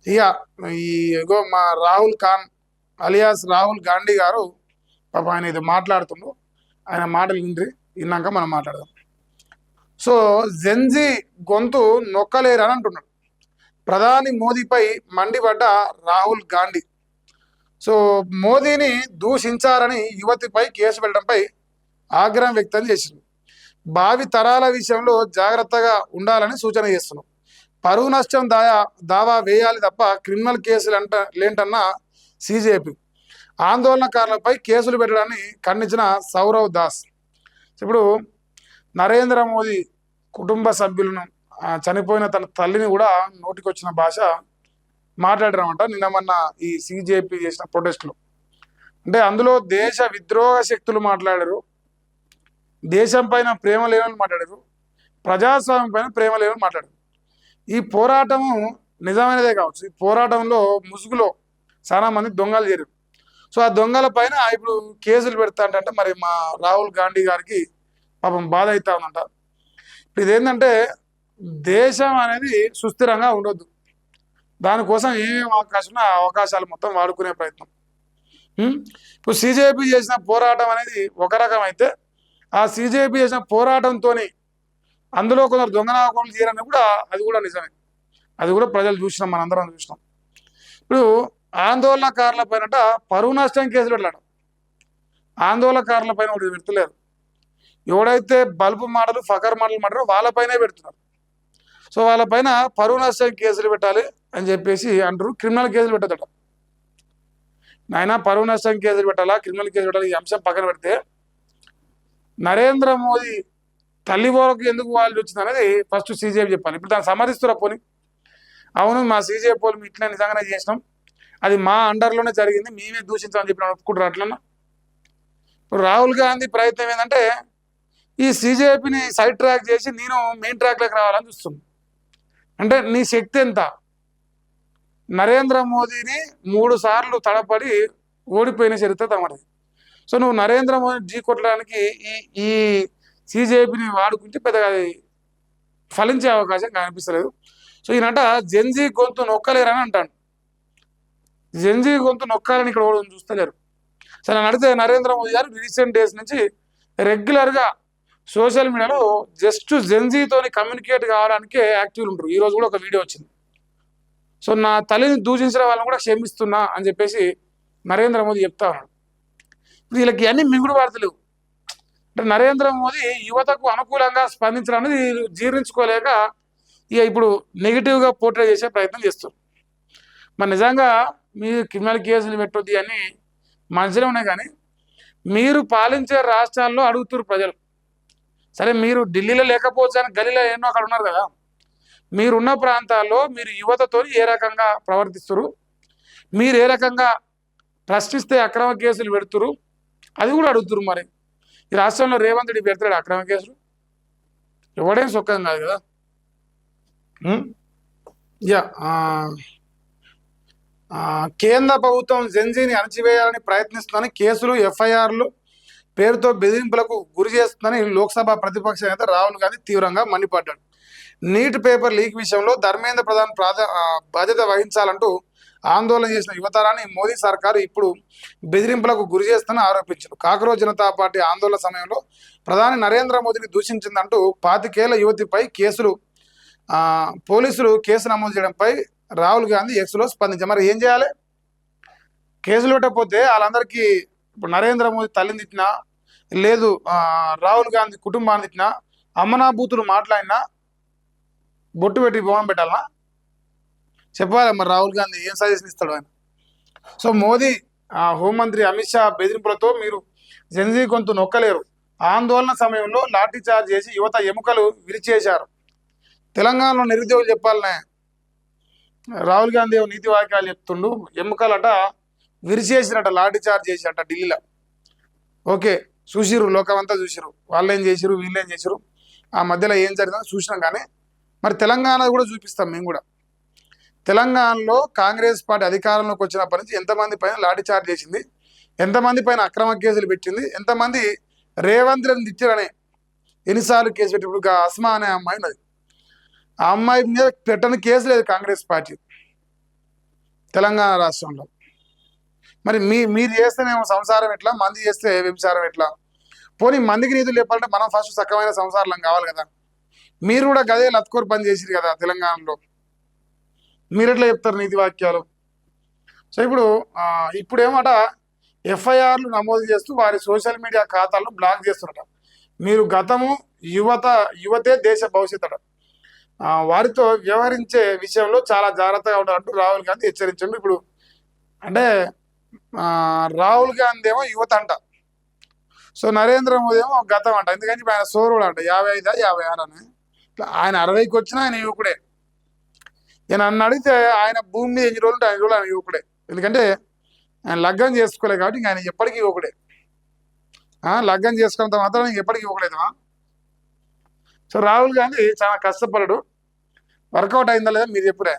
ఇక ఈ ఇగో మా రాహుల్ ఖాన్ అలియాస్ రాహుల్ గాంధీ గారు పాప ఆయన ఇది మాట్లాడుతుండ్రు. ఆయన మాటలు విన్నాక మనం మాట్లాడదాం. సో జెన్జీ గొంతు నొక్కలేరని అంటున్నాడు ప్రధాని మోదీపై మండిపడ్డ రాహుల్ గాంధీ. సో మోదీని దూషించారని యువతిపై కేసు పెట్టడంపై ఆగ్రహం వ్యక్తం చేసింది. భావి తరాల విషయంలో జాగ్రత్తగా ఉండాలని సూచన చేస్తున్నాం. పరువు నష్టం దావా వేయాలి తప్ప క్రిమినల్ కేసులు లేంటన్న సిజేపీ. ఆందోళనకారులపై కేసులు పెట్టడాన్ని ఖండించిన సౌరవ్ దాస్. ఇప్పుడు నరేంద్ర మోదీ కుటుంబ సభ్యులను చనిపోయిన తన తల్లిని కూడా నోటికొచ్చిన భాష మాట్లాడారన్నమాట నిన్న మొన్న ఈ సిజేపీ చేసిన ప్రొటెస్టులు. అంటే అందులో దేశ విద్రోహ శక్తులు మాట్లాడారు, దేశం పైన ప్రేమ లేని మాట్లాడారు, ప్రజాస్వామ్యం పైన ప్రేమ లేని మాట్లాడారు. ఈ పోరాటము నిజమైనదే కావచ్చు. ఈ పోరాటంలో ముసుగులో చాలా మంది దొంగలు చేరారు. సో ఆ దొంగల పైన ఇప్పుడు కేసులు పెడతా అంటే మరి మా రాహుల్ గాంధీ గారికి పాపం బాధ అవుతా ఉందంట. ఇప్పుడు ఇదేంటంటే దేశం అనేది సుస్థిరంగా ఉండొద్దు, దానికోసం ఏమేమి అవకాశం ఆ అవకాశాలు మొత్తం వాడుకునే ప్రయత్నం. ఇప్పుడు సిజేపీ చేసిన పోరాటం అనేది ఒక రకం అయితే, ఆ సిజేపీ చేసిన పోరాటంతో అందులో కొందరు దొంగనాకులు చేయరని కూడా అది కూడా నిజమే. అది కూడా ప్రజలు చూసినాం, మనందరం చూసినాం. ఇప్పుడు ఆందోళనకారుల పైన పరువు నష్టం కేసులు పెట్టాడు. ఆందోళనకారుల పైన ఒకటి పెడతలేరు. ఎవడైతే బల్బు మాటలు ఫకర్ మాటలు మాట్లాడో వాళ్ళపైనే పెడుతున్నారు. సో వాళ్ళపైన పరువు నష్టం కేసులు పెట్టాలి అని చెప్పేసి అంటారు. క్రిమినల్ కేసులు పెట్టదట. నాయన పరువు నష్టం కేసులు పెట్టాలా, క్రిమినల్ కేసులు పెట్టాలి, ఈ అంశం పక్కన పెడితే నరేంద్ర మోదీ తల్లి వరకు ఎందుకు వాళ్ళు వచ్చింది అనేది ఫస్ట్ సిజేపీ చెప్పాలి. ఇప్పుడు దాన్ని సమర్థిస్తురా పోని, అవును మా సిజేపీ పోలు ఇట్లా నిజంగానే చేసినాం, అది మా అండర్లోనే జరిగింది, మేమే దూషించామని చెప్పి ఒప్పుకుంటారు. అట్లన్నా ఇప్పుడు రాహుల్ గాంధీ ప్రయత్నం ఏంటంటే ఈ సిజేపీని సైడ్ ట్రాక్ చేసి నేను మెయిన్ ట్రాక్లోకి రావాలని చూస్తుంది. అంటే నీ శక్తి ఎంత? నరేంద్ర మోదీని 3 సార్లు తడపడి ఓడిపోయిన చరిత్ర తమది. సో నువ్వు నరేంద్ర మోదీ ఢీ కొట్టడానికి ఈ సిజేపీని వాడుకుంటే పెద్దగా ఫలించే అవకాశం కనిపిస్తలేదు. సో ఈయనట జెన్జీ గొంతు నొక్కలేరని అంటాను. జెన్జీ గొంతు నొక్కాలని ఇక్కడ కూడా చూస్తలేరు. సరే అడిగితే నరేంద్ర మోదీ గారు రీసెంట్ డేస్ నుంచి రెగ్యులర్గా సోషల్ మీడియాలో జస్ట్ జెన్జీతోని కమ్యూనికేట్ కావడానికే యాక్టివ్ ఉంటారు. ఈరోజు కూడా ఒక వీడియో వచ్చింది. సో నా తల్లిని దూషించిన వాళ్ళని కూడా క్షమిస్తున్నా అని చెప్పేసి నరేంద్ర మోదీ చెప్తా ఉన్నాడు. వీళ్ళకి అన్ని మింగుడు వార్తలు. అంటే నరేంద్ర మోదీ యువతకు అనుకూలంగా స్పందించడానికి జీర్ణించుకోలేక ఇక ఇప్పుడు నెగిటివ్గా పోర్ట్రే చేసే ప్రయత్నం చేస్తారు. మరి నిజంగా మీరు క్రిమినల్ కేసులు పెట్టొద్ది అని మంచిగా ఉన్నాయి, కానీ మీరు పాలించే రాష్ట్రాల్లో అడుగుతున్నారు ప్రజలు. సరే మీరు ఢిల్లీలో లేకపోవచ్చు అని గలీలో ఎన్నో అక్కడ ఉన్నారు కదా, మీరున్న ప్రాంతాల్లో మీరు యువతతో ఏ రకంగా ప్రవర్తిస్తారు, మీరు ఏ రకంగా ప్రశ్నిస్తే అక్రమ కేసులు పెడుతురు అది కూడా అడుగుతురు. మరి ఈ రాష్ట్రంలో రేవంత్ రెడ్డి పెడతాడు అక్రమ కేసులు? ఎవడేం సుఖం కాదు కదా. యా కేంద్ర ప్రభుత్వం జెన్జీని అణచివేయాలని ప్రయత్నిస్తుందని కేసులు ఎఫ్ఐఆర్లు పేరుతో బెదిరింపులకు గురి చేస్తుందని లోక్సభ ప్రతిపక్ష నేత రాహుల్ గాంధీ తీవ్రంగా మండిపడ్డాడు. నీట్ పేపర్ లీక్ విషయంలో ధర్మేంద్ర ప్రధాన్ బాధ్యత వహించాలంటూ ఆందోళన చేసిన యువతరాన్ని మోదీ సర్కారు ఇప్పుడు బెదిరింపులకు గురి చేస్తుందని ఆరోపించారు. కాకరోజ్ జనతా పార్టీ ఆందోళన సమయంలో ప్రధాని నరేంద్ర మోదీని దూషించిందంటూ 25 ఏళ్ల యువతిపై పోలీసులు కేసు నమోదు చేయడంపై రాహుల్ గాంధీ ఎక్స్లో స్పందించారు. మరి ఏం చేయాలి? కేసులు పెట్టకపోతే వాళ్ళందరికీ ఇప్పుడు నరేంద్ర మోదీ తల్లిని తిట్టినా, లేదు రాహుల్ గాంధీ కుటుంబాన్ని తిట్టినా, అమ్మనా బూతులు మాట్లాడినా బొట్టు పెట్టి బొమ్మ పెట్టాలనా? చెప్పాలి మరి రాహుల్ గాంధీ ఏం సజెషన్ ఇస్తాడు ఆయన. సో మోదీ హోంమంత్రి అమిత్ షా బెదిరింపులతో మీరు జెన్జీ గొంతు నొక్కలేరు, ఆందోళన సమయంలో లాఠీ చార్జ్ చేసి యువత ఎముకలు విరిచేశారు. తెలంగాణలో నిరుద్యోగులు చెప్పాలనే రాహుల్ గాంధీ నీతి వాక్యాలు చెప్తుండు. ఎముకలట విరిచేసిరట, లాఠీ చార్జ్ చేసిరట ఢిల్లీలో. ఓకే చూసిరు, లోకం అంతా చూసిరు, వాళ్ళేం చేసిరు వీళ్ళేం చేసిరు, ఆ మధ్యలో ఏం జరిగిందో చూసినాం. కానీ మరి తెలంగాణ కూడా చూపిస్తాం మేము కూడా. తెలంగాణలో కాంగ్రెస్ పార్టీ అధికారంలోకి వచ్చినప్పటి నుంచి ఎంతమంది పైన లాఠీ చార్జ్ చేసింది, ఎంతమంది పైన అక్రమ కేసులు పెట్టింది, ఎంతమంది రేవంత్ రెడ్డిని తిట్టారని ఎన్నిసార్లు కేసు పెట్టి. ఇప్పుడు అస్మా అనే అమ్మాయి ఉన్నది, ఆ అమ్మాయి మీద పెట్టని కేసు లేదు కాంగ్రెస్ పార్టీ. తెలంగాణ రాష్ట్రంలో. మరి మీరు చేస్తేనేమో సంసారం ఎట్లా, మంది చేస్తే వ్యభిచారం ఎట్లా? పోనీ మందికి నీతులు చెప్పాలంటే మనం ఫస్ట్ సక్కమైన సంసారం కావాలి కదా. మీరు కూడా గదే లత్కోర్ పని చేసిరు కదా తెలంగాణలో. మీరు ఎట్లా చెప్తారు నీతి వాక్యాలు? సో ఇప్పుడు ఏమట ఎఫ్ఐఆర్లు నమోదు చేస్తూ వారి సోషల్ మీడియా ఖాతాలను బ్లాక్ చేస్తున్నట. మీరు గతము యువతే దేశ భవిష్యత్తు అట. వారితో వ్యవహరించే విషయంలో చాలా జాగ్రత్తగా ఉండాలంటూ రాహుల్ గాంధీ హెచ్చరించండి. ఇప్పుడు అంటే రాహుల్ గాంధీ ఏమో యువత అంట, సో నరేంద్ర మోదీ ఏమో గతం అంట. ఎందుకంటే ఆయన సోరుడు అంట, 55 56 అని. ఆయన 60కి వచ్చినా ఆయన యువకుడే. నేను నన్ను అడిగితే ఆయన భూమి మీద ఎన్ని రోజులు ఆయన రోజులు ఆయన యువకుడే. ఎందుకంటే ఆయన లగ్గం చేసుకోలేదు కాబట్టి ఆయన ఎప్పటికీ యువకుడే. లగ్గం చేసుకున్నంత మాత్రం ఎప్పటికీ యువకుడేదా? సో రాహుల్ గాంధీ చాలా కష్టపడడు. వర్కౌట్ అయిందా లేదా మీరు చెప్పురే.